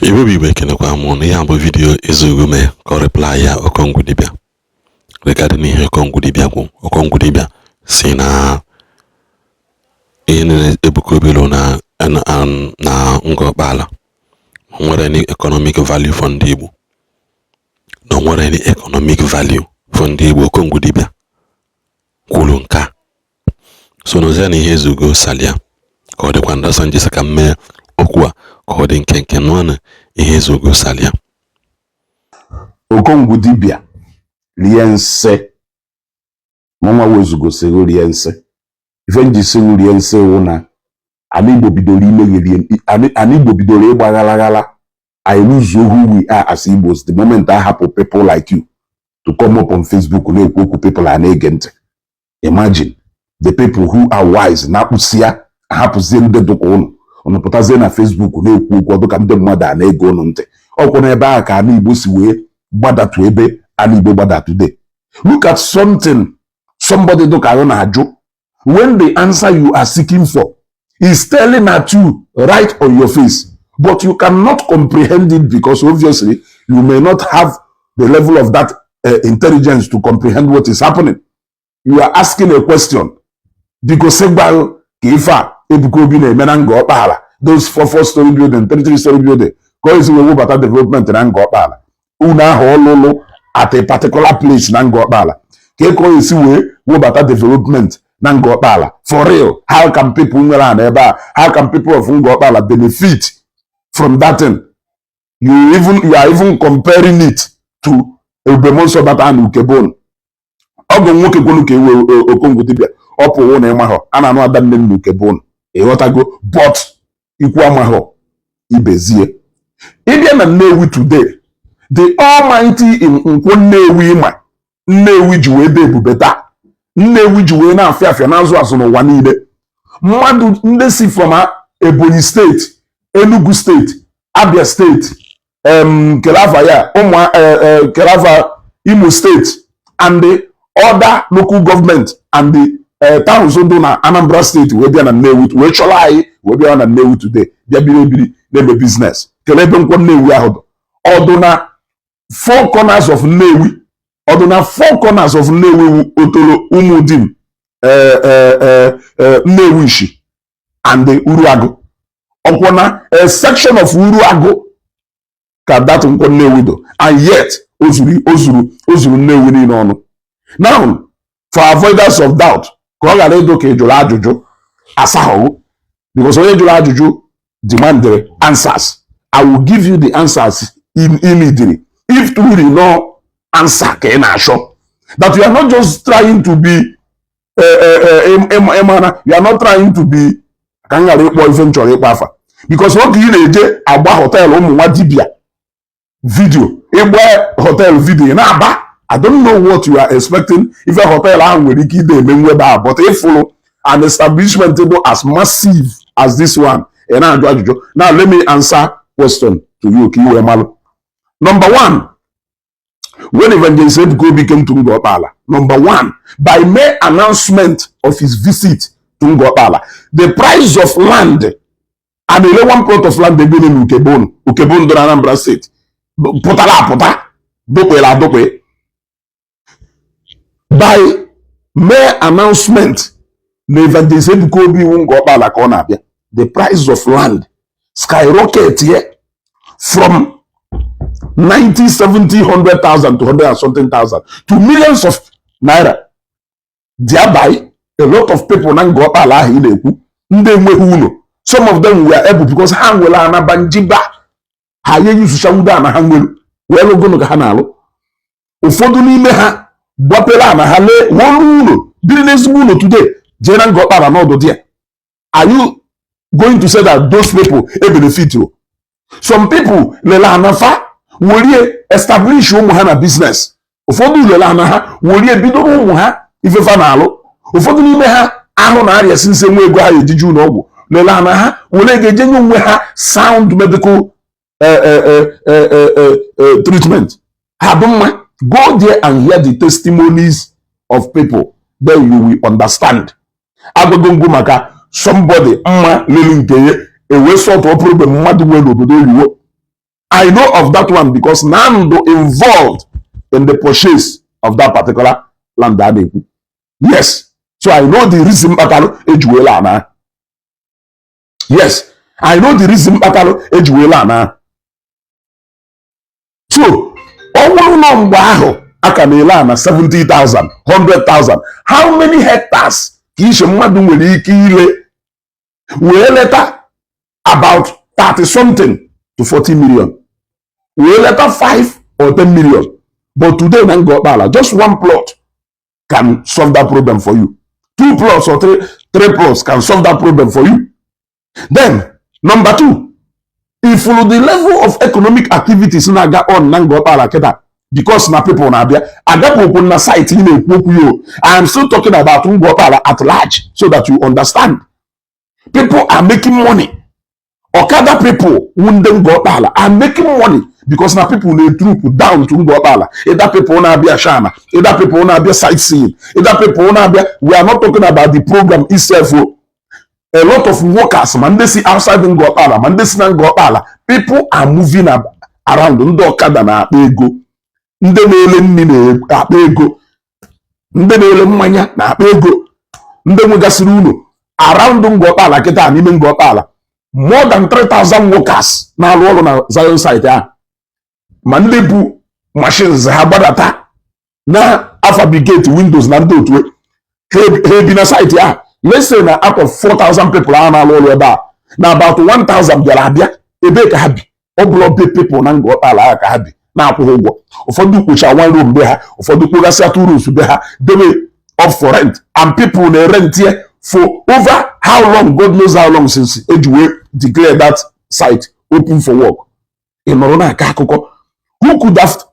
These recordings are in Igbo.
Igbo Igbo ekenekwa m na ihe a bụ vidiyo ezugume ka ọ reply ya Okongwu Dibia regarding ihe Okongwu Dibia kwụ. Okongwu Dibia si na ihe na-Ebuka Obi na ngọkpala nwere any economic value for ndị Igbo na nwere any economic value for ndị Igbo. Okongwu Dibia kwuru nka so n'ozi na ihe ezugo salia ka ọ dịkwa ndọsọ njisa ka mmee okwu a ka ọ dị nkenke n'ọnụ ihe ezugo salia. Okongwu Dibia rie nse mama wezugo sego rie nse ife nji sego rie nse wụ na ani Igbo bidoro imegheri ani Igbo bidoro ịgbaghalaghala. I lose who we are as Igbos the moment I happen people like you to come up on Facebook na-ekwu people are na-ege ntị. Imagine the people who are wise na-akpụsịa ahapụzie ndị dụka ụnụ pụtazie na Facebook na-ekwu okwu ọdụ ka ndị mmadụ a na-ege ụnụ ntị. Ọkwụ n'ebe ahụ ka ana Igbo si wee gbadatu ebe ana Igbo gbadatu dey. Look at somebody dụka ahụ na-ajụ when the answer you are seeking for is telling at you right on your face, but you cannot comprehend it because obviously you may not have the level of that intelligence to comprehend what is happening. You are asking a question because Ebuka Obi na-eme na ngọkpala those 4-story building 33-story building ka o esi wee webata development na ngọkpala unu ahụ ọlụlụ at a particular place na ngọkpala ka o esi wee webata development na ngọkpala for real. How can people nwere an ebe a, how can people of ngọkpala benefit from that thing? You are even comparing it to Ebemonso Bata and Ukebon. Ogo nwoke kwunu ka ewe Okongwu Dibia ọpụ na ịmahọ a na-anụ ada nne m Ukebon ịghọtago, but ikwu amahọ ibezie. Ịbịa na Nnewi today, the almighty in Nkwo Nnewi ịma Nnewi ji wee dị ebube taa. Nnewi ji wee na-afịa afịa n'azụ azụ n'ụwa niile. Mmadụ ndị si from Ebonyi steeti, Enugu steeti, Abia steeti, Kelafa ya Kelafa Imo steeti and the other local government and the towns ndị na Anambra steeti wee bịa na Nnewi wee chọrọ anyị wee bịa na Nnewi today bịa biri na-eme business. Kele ebe Nkwo Nnewi ahụ ọdụ na 4 corners of Nnewi, ọdụ na 4 corners of Nnewi Otolo Umudim Nnewi Ishi and the Uruagu. Ọkwụna a section of Uruagu ka that Nkwo Nnewi do, and yet ozuru Nnewi niile ọnụ. Now for avoidance of doubt ka ọ ghara ịdụ ka ejụrụ ajụjụ asahụ because onye jụrụ ajụjụ demanded answers. I will give you the answers immediately if truly no answer ka ị na-achọ, that you are not just trying to be you are not trying to be ka m ghara ịkpọ ife m chọrọ ịkpọ afa because oge ị na-eje agba họteelụ ụmụ nwa dibia video ịgba họteelụ video na-aba. I don't know what you are expecting if a hotel ahụ nwere ike ide eme nwebe a, but if an establishment table as massive as this one ị na-ajụ ajụjụ. Now let me answer question to you ka iwe malụ. Number one, when Evangelist Ebuka Obi came to Ngọkpala, number one, by May announcement of his visit to Ngọkpala, the price of land and the one plot of land they build in Ukebon do Anambra State pụtara dokwe. By May announcement na Evangelist Ebuka Obi Ngọkpala ka ọ na-abịa, the price of land skyrocket here from 90, 70, 100,000 to 100 and something thousand to millions of naira. Thereby, a lot of people na Ngọkpala ahụ ị na-ekwu ndị enweghị ụlọ. Some of them were able because ha nwere anabanjiba ha ye yusucha ụda na ha nwere wee lụgụnụ ka ha na-alụ. Ụfọdụ n'ime ha gbapere ana ha lee wọrụ ụlọ biri n'ezigbo ụlọ today jee na Ngọkpala n'ọdụ dị ya. Are you going to say that those people benefit you? Some people lele anafa were establish ụmụ ha na business. Ụfọdụ lele ana ha were bidoro ụmụ ha ifefa na-alụ. Ụfọdụ n'ime ha ahụ na-arịa sinse nwe ego ha ejiji ụlọ ọgwụ lele ana ha were ga-eje nye onwe ha sound medical treatment. Ha bụ mma. Go there and hear the testimonies of people, then you will understand. Agwagongo maka somebody mma lele nke ye ewe sort of problem mmadụ nwere obodo oyiwo I know of that one because Nando involved in the purchase of that particular land. Yes. So I know the reason Ejuela. Yes. I know the reason Ejuela. So, all number akamela 70,000, 100,000. How many hectares? We later about 30 something to 40 million. We later 5 or 10 million. But today, just one plot can solve that problem for you. 2 plots or 3 plots can solve that problem for you. Then, number 2, if the level of economic activities na ga on Nangopala Keta, because na people na bia, agapo na site in I am still talking about Ngopala at large so that you understand. People are making money. Okada people are making money because now people need troop down to Ngopala. Either people na bia shana, either people na bia sightseeing, either people na bia. We are not talking about the program itself. A lot of workers, man, they see outside Ngopala, man, they see Ngopala. People are moving around. Okada na ego, ndenele nini na ego, ndenele mmanya na ego, ndenwegasiri uno around Ngopala kita n'ime Ngopala. More than 3,000 workers na alụ ọrụ na Zion site a. Ma ndị bụ machines ha gbadata na fabricate windows na ndị otu ha bi na site a. Let's say na out of 4,000 people a na alụ ọrụ ebe a, na about 1,000 bịara abịa ebe ka ha bi. Ọ bụla be people na Ngopala ka ha bi na-akwụghị ụgwọ. Ụfọdụ kpocha one room be ha, ụfọdụ kpogasịa 2 rooms be ha, debe up for rent, and people na rent here for over how long, God knows how long, since Edgewe declared that site open for work. In Morona Kakuko, who could have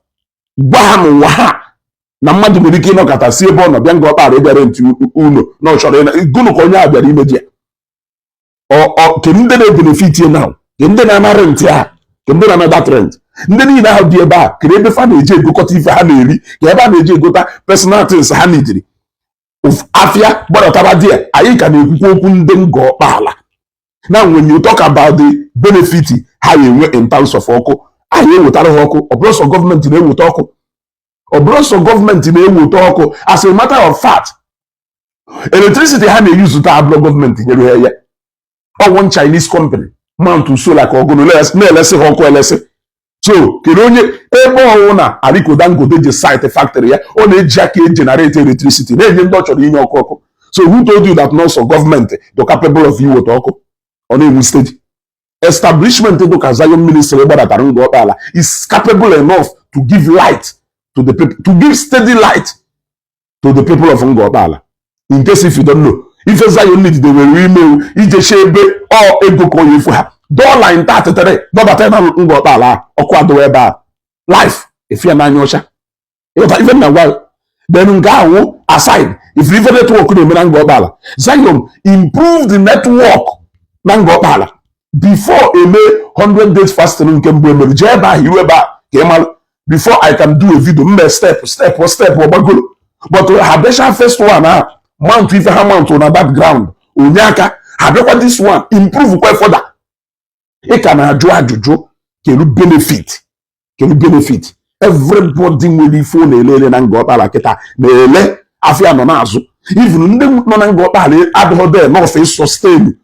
Baham Waha? Namadu Medicino Kata Sebon, Bianco rent Uno, no short, Guno Konya, the immediate. Or can they benefit you now? Can they not rent here? Can they not that rent? Then you now be a bar, can they find a J. Gokotif Haneri, Yabba J. Gota, personalities Hanidri. Of Afia, but Tabadia, I can Ngopala. Now, when you talk about the benefit, how you went in terms of Oko, I hear with Oko, or Bros of government in Ewutoko, or Bros of government in Ewutoko. As a matter of fact, electricity had a use to have government in your area, or one Chinese company, Mount to Solar, or let's say Hoko, let's say. So, Kironye, ebo ona aliko dango de site factory on a jacket generate electricity. So who told you that not of government the capable of you with Oko on a stage? Establishment to Zion ministry is capable enough to give light to the people, to give steady light to the people of Ngopala. In case if you don't know, if Zion need they will email Ijeshebe or Egoko for her. Dollar in that today, Ngopala or life. If you're not Yosha, even a while, then go aside. If you even network Ngopala, Zion improve the network Ngopala before a May 100 days fasting can be before I can do a video, step or bagul. But Habesha first one, mount with a mount on a background, Unyaka, Habeka this one, improve quite further. It can ajuju, can you benefit? Can you benefit? Everybody will be full and go palaketa. Nele, Afia Nonazo. Even Nonangopale, add there, no face sustain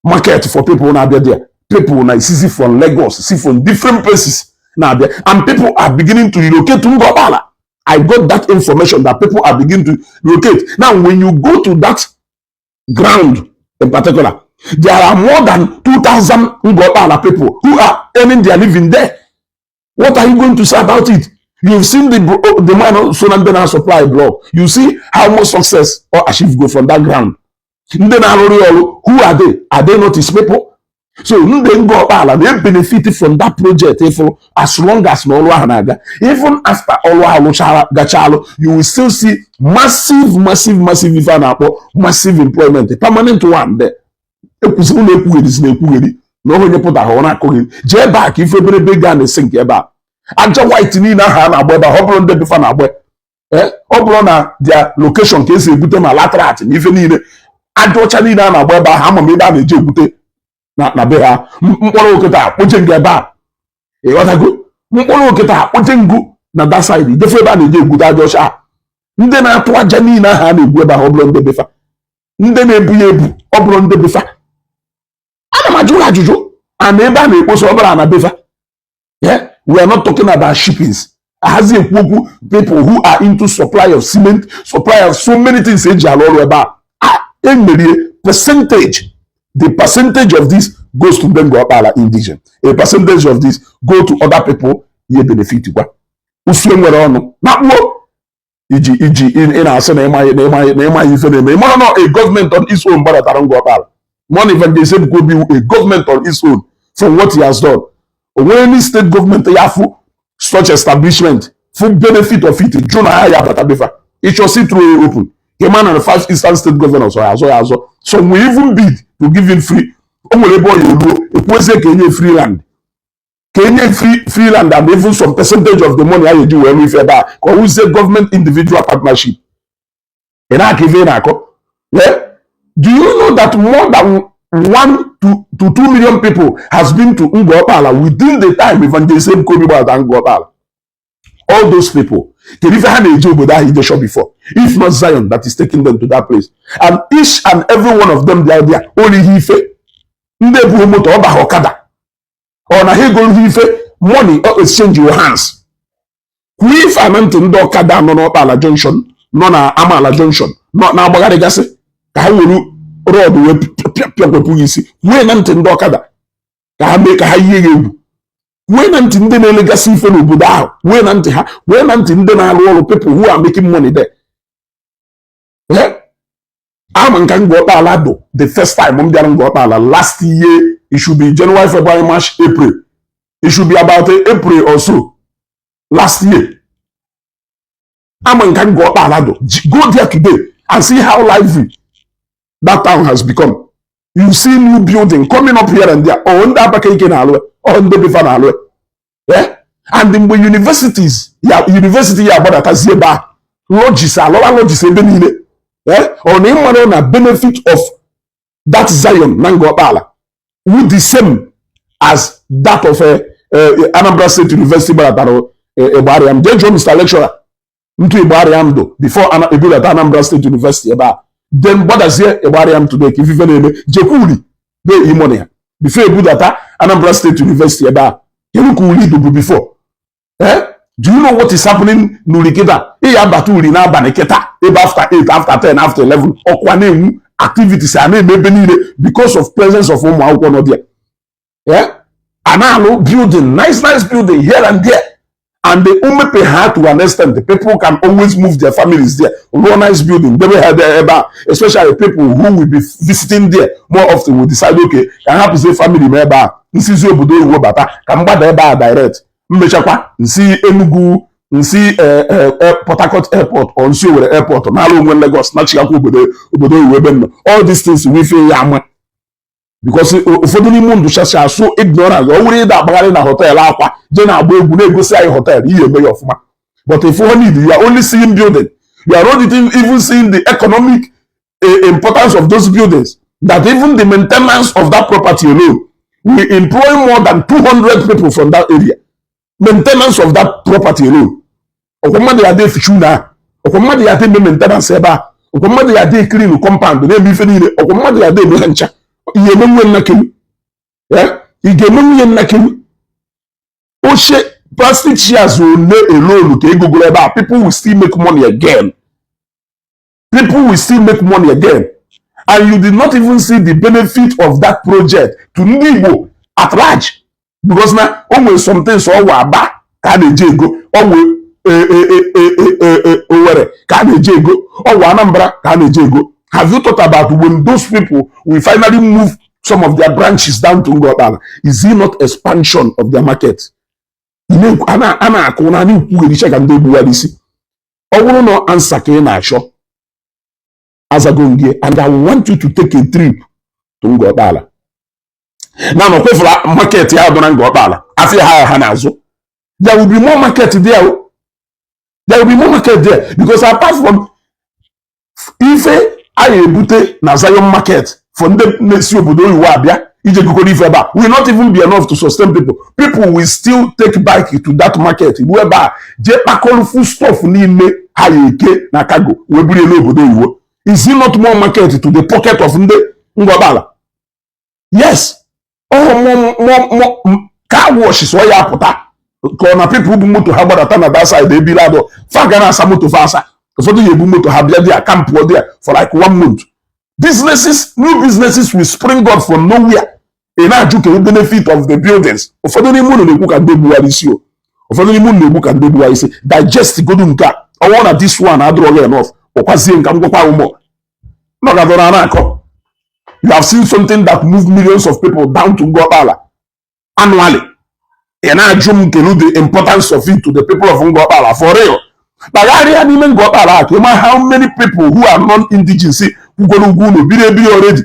market for people now there. People now see from Lagos, see from different places now there, and people are beginning to relocate to Ngopala. I got that information that people are beginning to relocate. Now, when you go to that ground in particular, there are more than 2,000 Ngopala people who are earning their living there. What are you going to say about it? You've seen the man Sonandena supply block. You see how much success or achieve go from that ground. Who are they? Are they not his people? So Ngopala, they benefited from that project as long as no Hanaga. Even after all Gachalo, you will still see massive employment, permanent one there. No one put a hona cooking. J back if you big gun sink eba. Anja white nina hana weba hobron de bifana we. Oblona their location case you put them a latrat if you need it. Adocha nina na weba hammer me down a jibute. Na beha. Mpolo kita, pushing their bar. ịghọtago mkpụrụ okịta akpụte ngụ na that side jefe ebe a na-eje egwute aja ọcha ndị na-atụ aja niile ahụ a na-egwu ebe ahụ ọ bụrụ ndị befa ndị na-ebu ya ebu ọ bụrụ ndị befa ana m ajụ ajụjụ ana ebe a na-ekposa ọbara na befa we are not talking about shippings ahazi ekwu okwu people who are into supply of cement supply of so many things eji alụ ọrụ ebe a emerie percentage the percentage of this goes to them Okpala indigene a percentage of this go to other people ye benefit kwa usu nwere ọnụ na kpuo iji ị na-asị na ịmaghị ife na-eme ịmara na a government on its own gbadatara ngwa Okpala one Evangelist Ebuka Obi a government on its own from what he has done onwere any state government ya fụ such establishment for benefit of it jụ na ya abata befa ịchọsi through open Kema na the 5 eastern state governors azọ so we even bid to give him free o nwere ebe ọ ya oluo ekwuezie ka enye free land free land and even some percentage of the money a ga-eji wee rue ife ebe a ka ọ wụzie government individual partnership ị na-aka ife ị na-akọ do you know that more than 1 to 2 million people has been to Ngwa Okpala within the time Evangelist Ebuka Obi gbara Ngwa Okpala all those people kedu ife ha na-eji obodo ahụ ije shop before if not Zion that is taking them to that place and each and every one of them they are there orihi ife ndị ebughị moto ọ baha ọkada ọ na ha egorohi ife money or exchange your hands kwuo ife ana ntị ndị ọkada nọ n'Okpala junction nọ na Amaala junction nọ na-agbagharịgasị ka ha were rọd wee pịakwepụghị isi wee na ntị ndị ọkada ka ha mee ka ha yie ya egwu wee na ntị ndị na-elegasị ife n'obodo ahụ wee na ntị ha wee na ntị ndị na-arụ ọrụ people who are making money there ama nka Ngwa Okpala do the first time m bịara Ngwa Okpala last year it should be January, February, March, April it should be about April or so last year ama nka Ngwa Okpala do go there today and see how lively that town has become. You see new building coming up here and there. Oh, ndị Abakaliki na-alụ oh ndị Befa na-alụ and mgbe universities university ya agbadatazi ebe a lodges alọwa lodges ebe niile ọ na ịmara na benefit of that Zion na Ngwa Okpala with the same as that of Anambra State University gbadatara Egbariam jejuo Mr. Lecturer ntu Egbariam do before ebulata Anambra State University ebe a then gbadazie Egbariam today ka ifife na-eme jekwuli dey imone ya before ebudata Anambra State University ebe a kedu ka uli do before do you know what is happening n'uli kita iya abata uli n'abalị kita ebe after 8 after 10 after 11 ọkwa na-enwu activities a na-eme ebe niile because of presence of ụmụ akwụkwọ nọ there a na-alụ building nice building here and there and the umepe ha to an extent the people can always move their families there ruo nice building debe ha there ebe a especially people who will be visiting there more often will decide okay ka ha hapụzie family ma ebe a nsizi obodo oyibo bata ka mgbada ebe a direct mmechakwa nsi Enugu nsi Port Harcourt airport or nsi Owerri airport n'ala onwe Lagos na chikakwa obodo oyibo ebe nọ all these things we feel ya ama because ụfọdụ n'ime ndụ chacha asụ ignorant ọ nwere ịda agbagharị na hotel akwa je na-agba egwu na-egosi anyị hotel ihe eme ya ọfụma but if you need you are only seeing building you are not even seeing the economic importance of those buildings that even the maintenance of that property alone will employ more than 200 people from that area maintenance of that property alone ọkwa mmadụ ya dị fichu na ọkwa mmadụ ya dị maintenance ebe a ọkwa mmadụ ya dị clean compound na-eme ife niile ọkwa mmadụ ya dị eme ha ncha ihe emenwe nnakelu ị ga-emenwe ihe nnakelu oche plastic chairs ole alone ka egogoro ebe a people will still make money again and you did not even see the benefit of that project to ndị Igbo at large because na o nwere something so ọwa Aba ka a na-eji ego ọwa Owerri ka a na-eji ego ọwa Anambra ka a na-eji ego. Have you thought about when those people will finally move some of their branches down to Ngwa Okpala? Is it not expansion of their market? Ana akụ na anyị kwugherecha ka ndị egbuwara isi ọ bụrụ na ansa ka ị na-achọ azagongie and I want you to take a trip to Ngwa Okpala. Now no kwefula market ya bụ na Ngwa Okpala afia ha na-azụ. There will be more market there. There will be more market there because apart from ife anyị ebute na Zion market for ndị na-esi obodo oyibo abịa will not even be enough to sustain people. People will still take bike to that market. Whereby full stuff na cargo. Is it not more market to the pocket of Ngobala? Yes. More car wash is why you put people who to have that side, they be like, Fagana Samuto Fasa. For the Yebumo to have their camp there for like 1 month. New businesses will spring up from nowhere. And now you can benefit of the buildings. For the moon, they book and they buy for the moon, they book and they buy. Digest good unka. I want this one, I draw enough. Or Quasi can go more. You have seen something that moved millions of people down to Ngobala annually. And I assume the importance of it to the people of Ngobala for real. But I didn't even go back. No matter how many people who are non-indigenous who go to be already.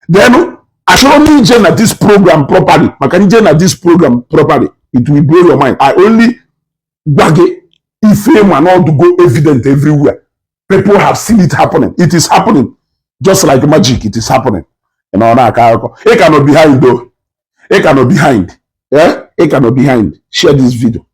Then I should only generate this program properly. I can generate this program properly. It will blow your mind. I only bag it if and all to go evident everywhere. People have seen it happening. It is happening. Just like magic, it is happening. And all that. It cannot be behind though. It cannot be behind. Yeah? It cannot be behind. Share this video.